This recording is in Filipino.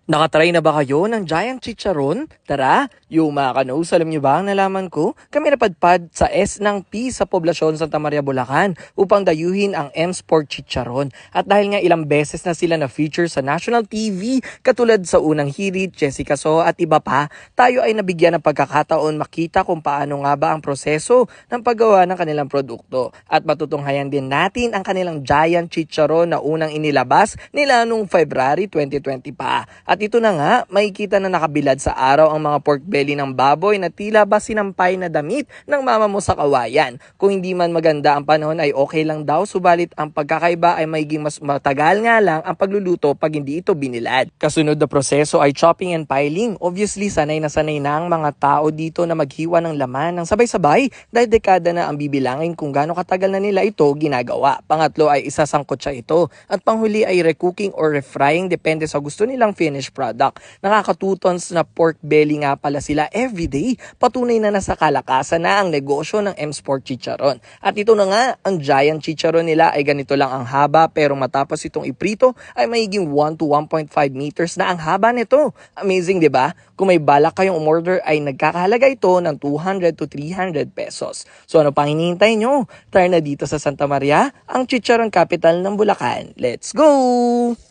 Nakatry na ba kayo ng Giant Chicharon? Tara, yung mga kanoos, alam niyo ba ang nalaman ko? Kami napadpad sa S ng P sa poblasyon Santa Maria, Bulacan upang dayuhin ang M-Sport Chicharon. At dahil nga ilang beses na sila na-feature sa national TV, katulad sa Unang Hirit, Jessica So at iba pa, tayo ay nabigyan ng pagkakataon makita kung paano nga ba ang proseso ng paggawa ng kanilang produkto. At matutunghayan din natin ang kanilang Giant Chicharon na unang inilabas nila noong February 2020 pa. At ito na nga, makikita na nakabilad sa araw ang mga pork belly ng baboy na tila ba sinampay na damit ng mama mo sa kawayan. Kung hindi man maganda ang panahon ay okay lang daw, subalit ang pagkakaiba ay magiging mas matagal nga lang ang pagluluto pag hindi ito binilad. Kasunod na proseso ay chopping and piling. Obviously, sanay na ang mga tao dito na maghiwa ng laman ng sabay-sabay dahil dekada na ang bibilangin kung gaano katagal na nila ito ginagawa. Pangatlo ay isasangkot siya ito. At panghuli ay recooking or refrying depende sa gusto nilang finish product. Nakaka 2 tons na pork belly nga pala sila everyday. Patunay na nasa kalakasan na ang negosyo ng M-Sport Chicharon. At ito na nga, ang Giant Chicharon nila ay ganito lang ang haba pero matapos itong iprito ay magiging 1 to 1.5 meters na ang haba nito. Amazing, di ba? Kung may balak kayong umorder ay nagkakahalaga ito ng 200 to 300 pesos. So ano pang hinihintay nyo? Tara na dito sa Santa Maria, ang Chicharon capital ng Bulacan. Let's go!